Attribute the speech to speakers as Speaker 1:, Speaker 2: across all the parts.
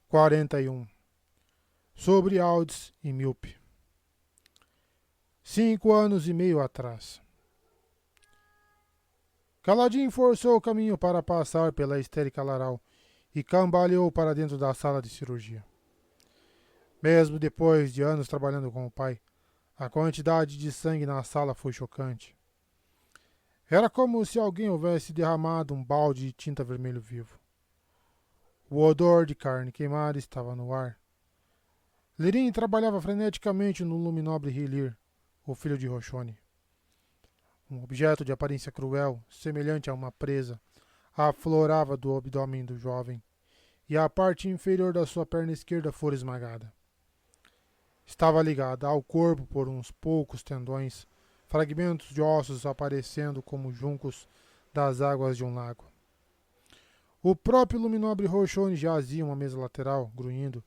Speaker 1: 41. Sobre Aldis e Míope. 5 anos e meio atrás. Caladinho forçou o caminho para passar pela histérica Laral e cambaleou para dentro da sala de cirurgia. Mesmo depois de anos trabalhando com o pai, a quantidade de sangue na sala foi chocante. Era como se alguém houvesse derramado um balde de tinta vermelho vivo. O odor de carne queimada estava no ar. Lirim trabalhava freneticamente no luminobre Hilir, o filho de Roshoni. Um objeto de aparência cruel, semelhante a uma presa, aflorava do abdômen do jovem, e a parte inferior da sua perna esquerda fora esmagada. Estava ligada ao corpo por uns poucos tendões, fragmentos de ossos aparecendo como juncos das águas de um lago. O próprio luminobre Roshoni jazia em uma mesa lateral, grunhindo,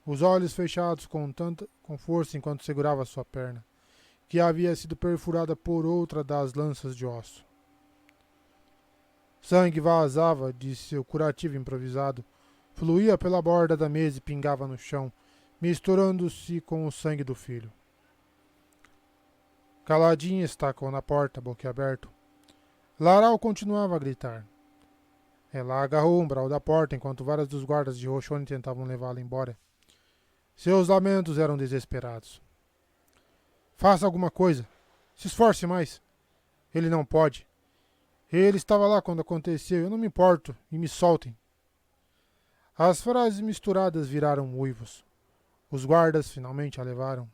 Speaker 1: os olhos fechados com força enquanto segurava sua perna, que havia sido perfurada por outra das lanças de osso. Sangue vazava de seu curativo improvisado, fluía pela borda da mesa e pingava no chão, misturando-se com o sangue do filho. Caladinho estacou na porta, boquiaberto. Laral continuava a gritar. Ela agarrou o umbral da porta enquanto vários dos guardas de Roshoni tentavam levá-la embora. Seus lamentos eram desesperados. Faça alguma coisa. Se esforce mais. Ele não pode. Ele estava lá quando aconteceu. Eu não me importo. E me soltem. As frases misturadas viraram uivos. Os guardas finalmente a levaram.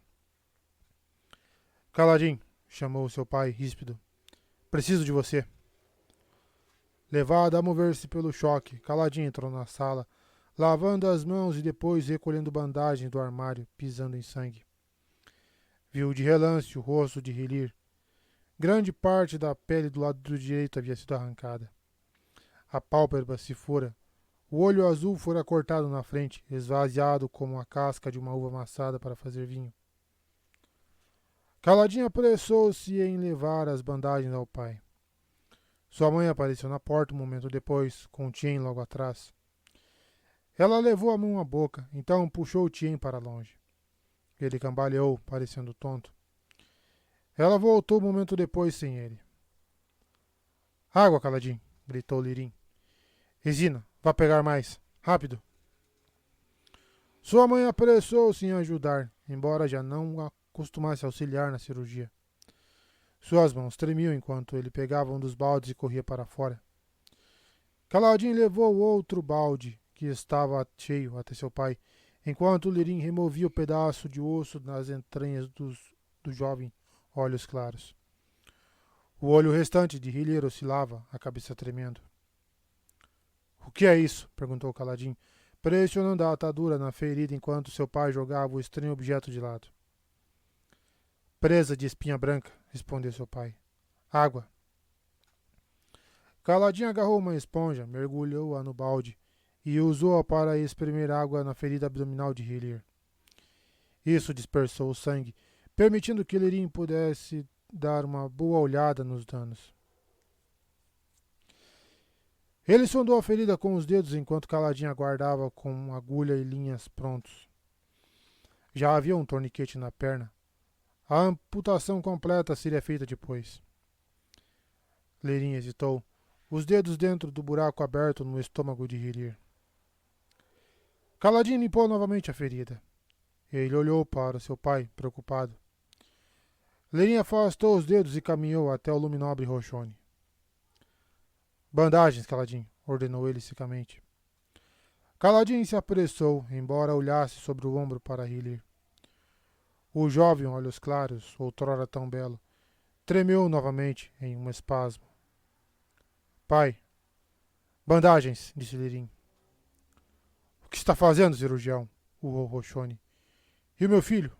Speaker 1: Caladinho, chamou seu pai, ríspido. Preciso de você. Levada a mover-se pelo choque, Caladinho entrou na sala, lavando as mãos e depois recolhendo bandagens do armário, pisando em sangue. Viu de relance o rosto de Hilir. Grande parte da pele do lado direito havia sido arrancada. A pálpebra se fora. O olho azul fora cortado na frente, esvaziado como a casca de uma uva amassada para fazer vinho. Caladinho apressou-se em levar as bandagens ao pai. Sua mãe apareceu na porta um momento depois, com Tien logo atrás. Ela levou a mão à boca, então puxou Tien para longe. Ele cambaleou, parecendo tonto. Ela voltou um momento depois sem ele. Água, Caladinho, gritou Lirim. Resina, vá pegar mais. Rápido. Sua mãe apressou-se em ajudar, embora já não acostumasse auxiliar na cirurgia. Suas mãos tremiam enquanto ele pegava um dos baldes e corria para fora. Caladinho levou outro balde, que estava cheio, até seu pai, enquanto Lirim removia o pedaço de osso nas entranhas do jovem olhos claros. O olho restante de Hilir oscilava, a cabeça tremendo. O que é isso? Perguntou Caladinho, pressionando a atadura na ferida enquanto seu pai jogava o estranho objeto de lado. Presa de espinha branca, respondeu seu pai. Água. Caladinho agarrou uma esponja, mergulhou-a no balde e usou-a para espremer água na ferida abdominal de Hilir. Isso dispersou o sangue, permitindo que Lirim pudesse dar uma boa olhada nos danos. Ele sondou a ferida com os dedos enquanto Caladinho aguardava com agulha e linhas prontos. Já havia um torniquete na perna. A amputação completa seria feita depois. Lirim hesitou, os dedos dentro do buraco aberto no estômago de Hilir. Caladinho limpou novamente a ferida. Ele olhou para seu pai, preocupado. Lirim afastou os dedos e caminhou até o luminobre Roshoni. Bandagens, Caladinho, ordenou ele secamente. Caladinho se apressou, embora olhasse sobre o ombro para Hilir. O jovem, olhos claros, outrora tão belo, tremeu novamente em um espasmo. Pai. Bandagens, disse Lirim. O que está fazendo, cirurgião? Urrou Roshoni. E o meu filho?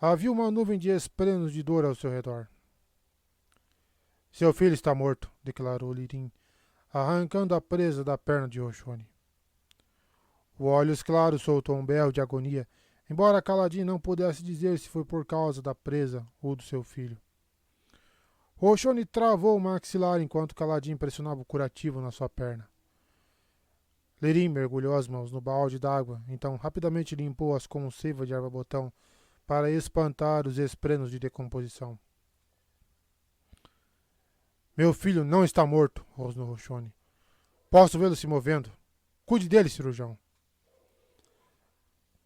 Speaker 1: Havia uma nuvem de esprenos de dor ao seu redor. Seu filho está morto, declarou Lirim, arrancando a presa da perna de Roshoni. O olhos claros soltou um berro de agonia, embora Caladinho não pudesse dizer se foi por causa da presa ou do seu filho. Roshoni travou o maxilar enquanto Caladinho pressionava o curativo na sua perna. Lirim mergulhou as mãos no balde d'água, então rapidamente limpou as com seiva de erva-botão para espantar os esprenos de decomposição. Meu filho não está morto, rosnou Roxone. Posso vê-lo se movendo. Cuide dele, cirurgião.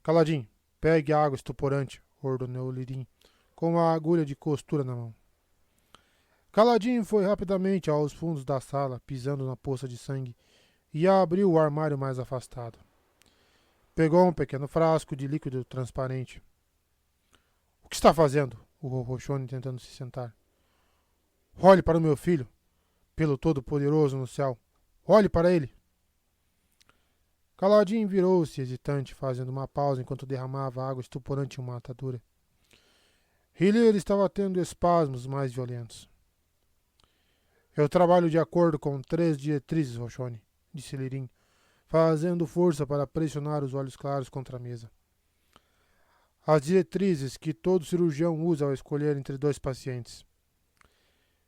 Speaker 1: Caladinho, pegue a água estuporante, ordenou Lirim, com a agulha de costura na mão. Caladinho foi rapidamente aos fundos da sala, pisando na poça de sangue, e abriu o armário mais afastado. Pegou um pequeno frasco de líquido transparente. O que está fazendo? Urrou Roxone, tentando se sentar. Olhe para o meu filho, pelo Todo-Poderoso no céu. Olhe para ele. Caladinho virou-se, hesitante, fazendo uma pausa enquanto derramava água estuporante em uma atadura. Hiller estava tendo espasmos mais violentos. Eu trabalho de acordo com 3 diretrizes, Roxone, disse Lirim, fazendo força para pressionar os olhos claros contra a mesa. As diretrizes que todo cirurgião usa ao escolher entre 2 pacientes.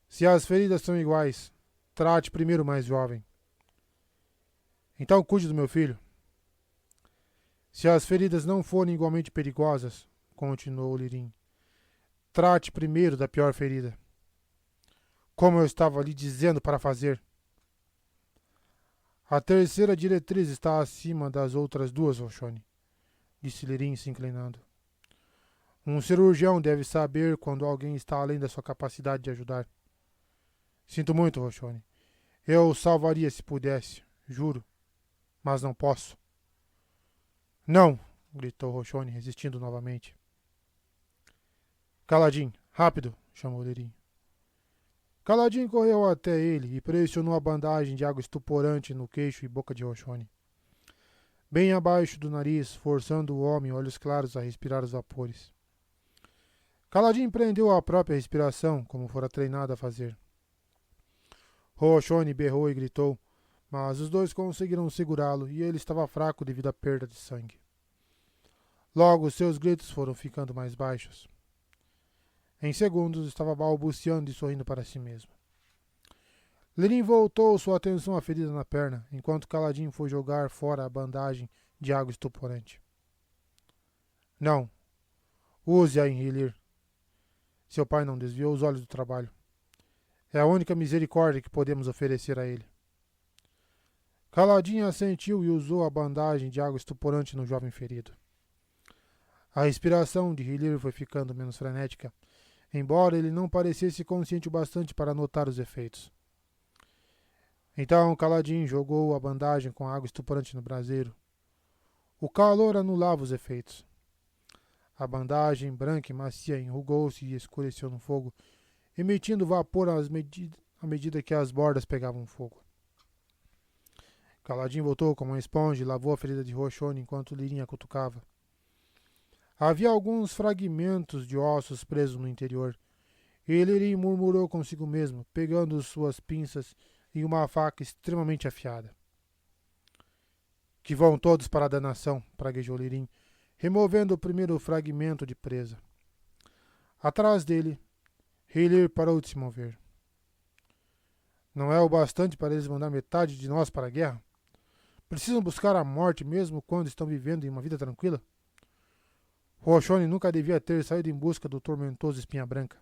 Speaker 1: Se as feridas são iguais, trate primeiro o mais jovem. Então cuide do meu filho. Se as feridas não forem igualmente perigosas, continuou Lirim, trate primeiro da pior ferida. Como eu estava lhe dizendo para fazer. A terceira diretriz está acima das outras 2, Roxone, disse Lirim se inclinando. Um cirurgião deve saber quando alguém está além da sua capacidade de ajudar. Sinto muito, Roxone. Eu o salvaria se pudesse, juro, mas não posso. Não, gritou Roxone, resistindo novamente. Caladinho, rápido, chamou Lirim. Caladinho correu até ele e pressionou a bandagem de água estuporante no queixo e boca de Roxone. Bem abaixo do nariz, forçando o homem, olhos claros, a respirar os vapores. Caladinho prendeu a própria respiração, como fora treinado a fazer. Roxone berrou e gritou, mas os 2 conseguiram segurá-lo e ele estava fraco devido à perda de sangue. Logo, seus gritos foram ficando mais baixos. Em segundos, estava balbuciando e sorrindo para si mesmo. Lirim voltou sua atenção à ferida na perna, enquanto Caladinho foi jogar fora a bandagem de água estuporante. Não. Use-a em Hiller. Seu pai não desviou os olhos do trabalho. É a única misericórdia que podemos oferecer a ele. Caladinho assentiu e usou a bandagem de água estuporante no jovem ferido. A respiração de Hiller foi ficando menos frenética, embora ele não parecesse consciente o bastante para notar os efeitos. Então Caladinho jogou a bandagem com água estuporante no braseiro. O calor anulava os efeitos. A bandagem branca e macia enrugou-se e escureceu no fogo, emitindo vapor à medida que as bordas pegavam fogo. Caladinho voltou com uma esponja e lavou a ferida de Roxone enquanto Lirim a cutucava. Havia alguns fragmentos de ossos presos no interior, e Lirim murmurou consigo mesmo, pegando suas pinças e uma faca extremamente afiada. Que vão todos para a danação, praguejou Lirim, removendo o primeiro fragmento de presa. Atrás dele, Hiller parou de se mover. Não é o bastante para eles mandar metade de nós para a guerra? Precisam buscar a morte mesmo quando estão vivendo em uma vida tranquila? Roxone nunca devia ter saído em busca do tormentoso Espinha Branca.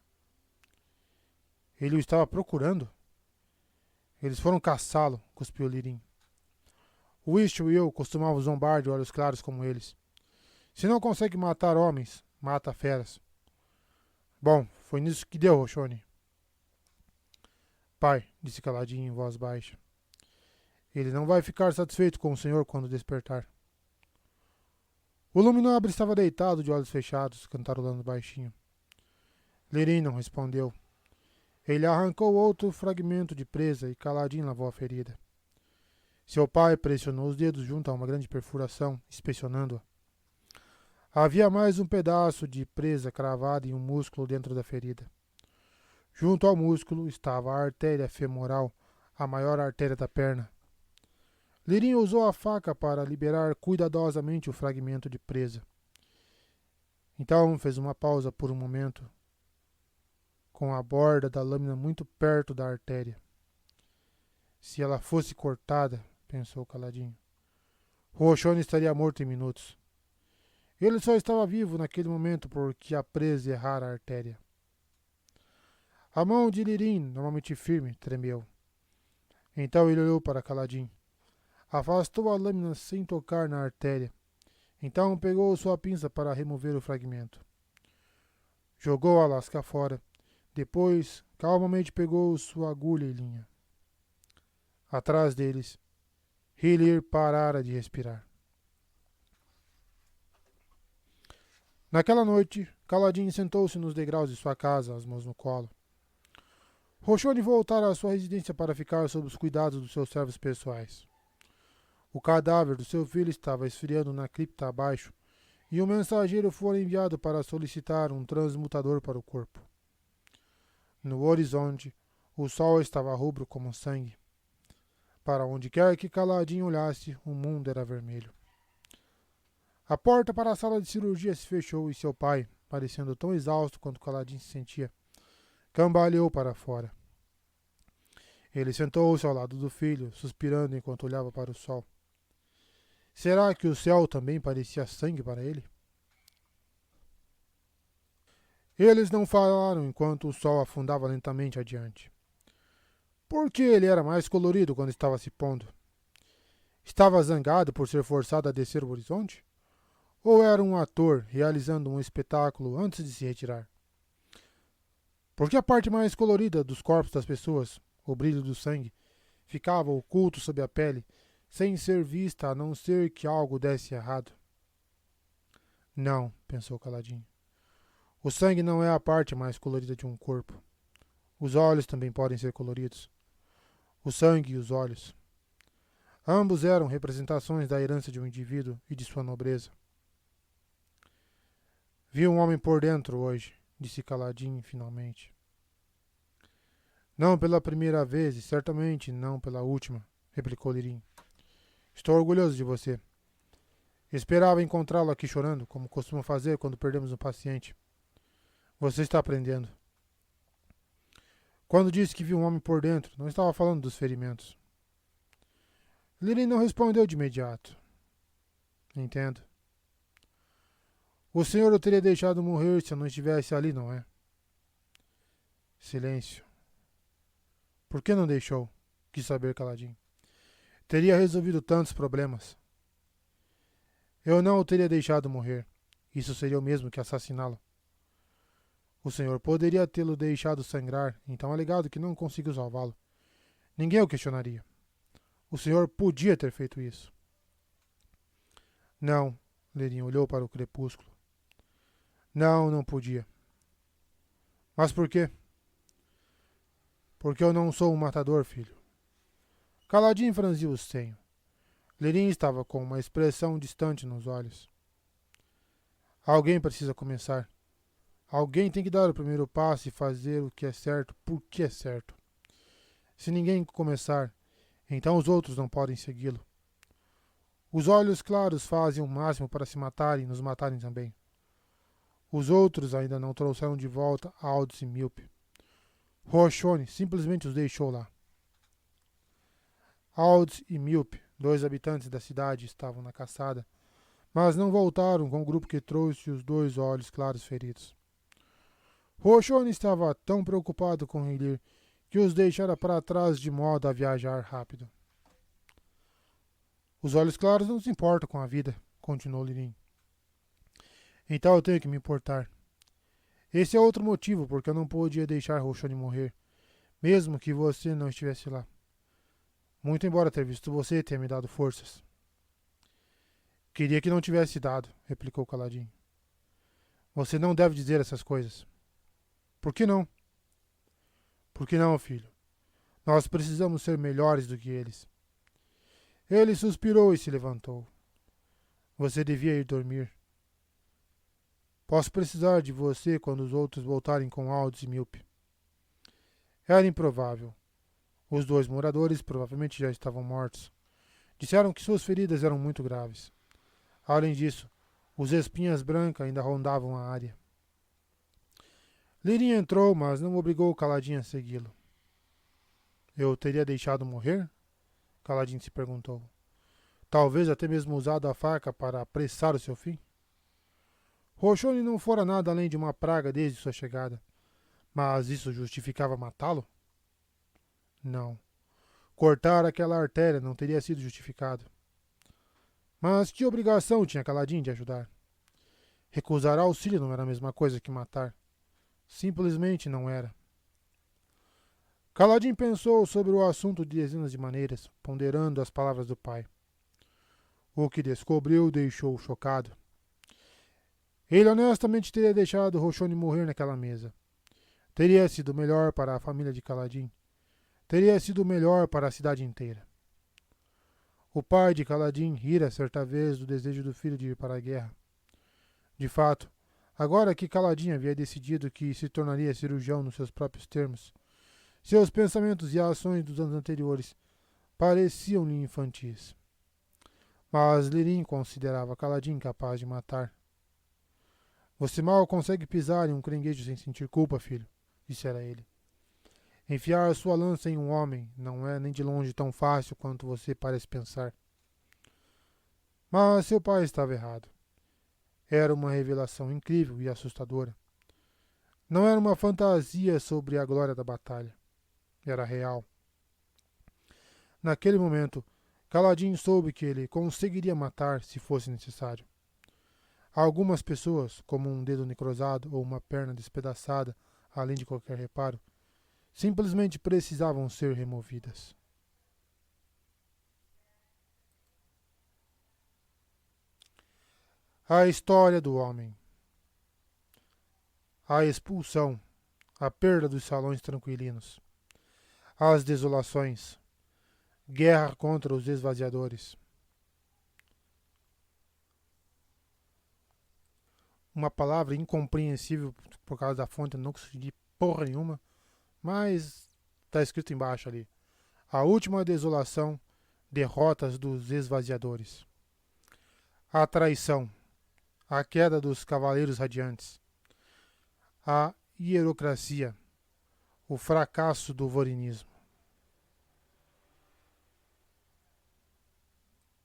Speaker 1: Ele o estava procurando? Eles foram caçá-lo, cuspiu Lirim. Whistle e eu costumávamos zombar de olhos claros como eles. Se não consegue matar homens, mata feras. Bom, foi nisso que deu, Roxone. Pai, disse Caladinho em voz baixa. Ele não vai ficar satisfeito com o senhor quando despertar. O Luminobre estava deitado de olhos fechados, cantarolando baixinho. Lirim não respondeu. Ele arrancou outro fragmento de presa e Caladinho lavou a ferida. Seu pai pressionou os dedos junto a uma grande perfuração, inspecionando-a. Havia mais um pedaço de presa cravado em um músculo dentro da ferida. Junto ao músculo estava a artéria femoral, a maior artéria da perna. Lirim usou a faca para liberar cuidadosamente o fragmento de presa. Então fez uma pausa por um momento, com a borda da lâmina muito perto da artéria. Se ela fosse cortada, pensou Caladinho, Roxone estaria morto em minutos. Ele só estava vivo naquele momento porque a presa errara a artéria. A mão de Lirim, normalmente firme, tremeu. Então ele olhou para Kaladin. Afastou a lâmina sem tocar na artéria. Então pegou sua pinça para remover o fragmento. Jogou a lasca fora. Depois, calmamente pegou sua agulha e linha. Atrás deles, Hilir parara de respirar. Naquela noite, Kaladin sentou-se nos degraus de sua casa, as mãos no colo. Roxone voltara à sua residência para ficar sob os cuidados dos seus servos pessoais. O cadáver do seu filho estava esfriando na cripta abaixo, e um mensageiro fora enviado para solicitar um transmutador para o corpo. No horizonte, o sol estava rubro como sangue. Para onde quer que Kaladin olhasse, o mundo era vermelho. A porta para a sala de cirurgia se fechou e seu pai, parecendo tão exausto quanto Kaladin se sentia, cambaleou para fora. Ele sentou-se ao lado do filho, suspirando enquanto olhava para o sol. Será que o céu também parecia sangue para ele? Eles não falaram enquanto o sol afundava lentamente adiante. Por que ele era mais colorido quando estava se pondo? Estava zangado por ser forçado a descer o horizonte? Ou era um ator realizando um espetáculo antes de se retirar? Porque a parte mais colorida dos corpos das pessoas, o brilho do sangue, ficava oculto sob a pele, sem ser vista a não ser que algo desse errado. Não, pensou Kaladin. O sangue não é a parte mais colorida de um corpo. Os olhos também podem ser coloridos. O sangue e os olhos. Ambos eram representações da herança de um indivíduo e de sua nobreza. Vi um homem por dentro hoje, disse Kaladin finalmente. Não pela primeira vez e certamente não pela última, replicou Lirim. Estou orgulhoso de você. Esperava encontrá-lo aqui chorando, como costuma fazer quando perdemos um paciente. Você está aprendendo. Quando disse que viu um homem por dentro, não estava falando dos ferimentos. Lirim não respondeu de imediato. Entendo. O senhor o teria deixado morrer se eu não estivesse ali, não é? Silêncio. Por que não deixou? Quis saber Kaladin. Teria resolvido tantos problemas. Eu não o teria deixado morrer. Isso seria o mesmo que assassiná-lo. O senhor poderia tê-lo deixado sangrar, então alegado que não conseguiu salvá-lo. Ninguém o questionaria. O senhor podia ter feito isso. Não, Lirim olhou para o crepúsculo. Não, não podia. Mas por quê? Porque eu não sou um matador, filho. Kaladin franziu o senho. Lirim estava com uma expressão distante nos olhos. Alguém precisa começar. Alguém tem que dar o primeiro passo e fazer o que é certo porque é certo. Se ninguém começar, então os outros não podem segui-lo. Os olhos claros fazem o máximo para se matarem e nos matarem também. Os outros ainda não trouxeram de volta Aldous e Milpe. Roxone simplesmente os deixou lá. Aldous e Milpe, 2 habitantes da cidade, estavam na caçada, mas não voltaram com o grupo que trouxe os 2 olhos claros feridos. Roxone estava tão preocupado com Hilir que os deixara para trás de modo a viajar rápido. Os olhos claros não se importam com a vida, continuou Lirim. Então eu tenho que me importar. Esse é outro motivo porque eu não podia deixar Roxone morrer, mesmo que você não estivesse lá. Muito embora ter visto você tenha me dado forças. Queria que não tivesse dado, replicou Kaladin. Você não deve dizer essas coisas. Por que não? Por que não, filho? Nós precisamos ser melhores do que eles. Ele suspirou e se levantou. Você devia ir dormir. Posso precisar de você quando os outros voltarem com Aldous e Milpe. Era improvável. Os 2 moradores provavelmente já estavam mortos. Disseram que suas feridas eram muito graves. Além disso, os espinhas brancas ainda rondavam a área. Lirim entrou, mas não obrigou Kaladin a segui-lo. Eu teria deixado morrer? Kaladin se perguntou. talvez até mesmo usado a faca para apressar o seu fim? Roshoni não fora nada além de uma praga desde sua chegada, mas isso justificava matá-lo? Não. Cortar aquela artéria não teria sido justificado. Mas que obrigação tinha Kaladin de ajudar? Recusar auxílio não era a mesma coisa que matar. Simplesmente não era. Kaladin pensou sobre o assunto de dezenas de maneiras, ponderando as palavras do pai. O que descobriu o deixou chocado. Ele honestamente teria deixado Roshoni morrer naquela mesa. Teria sido melhor para a família de Kaladin. Teria sido melhor para a cidade inteira. O pai de Kaladin rira certa vez do desejo do filho de ir para a guerra. De fato, agora que Kaladin havia decidido que se tornaria cirurgião nos seus próprios termos, seus pensamentos e ações dos anos anteriores pareciam-lhe infantis. Mas Lirin considerava Kaladin capaz de matar. Você mal consegue pisar em um caranguejo sem sentir culpa, filho, dissera ele. Enfiar sua lança em um homem não é nem de longe tão fácil quanto você parece pensar. Mas seu pai estava errado. Era uma revelação incrível e assustadora. Não era uma fantasia sobre a glória da batalha. Era real. Naquele momento, Kaladin soube que ele conseguiria matar se fosse necessário. Algumas pessoas, como um dedo necrosado ou uma perna despedaçada, além de qualquer reparo, simplesmente precisavam ser removidas. A história do homem. A expulsão, a perda dos salões tranquilinos, as desolações, guerra contra os esvaziadores. Uma palavra incompreensível por causa da fonte, eu não consegui porra nenhuma, mas está escrito embaixo ali. A última desolação, derrotas dos esvaziadores. A traição, a queda dos cavaleiros radiantes. A hierocracia, o fracasso do vorinismo.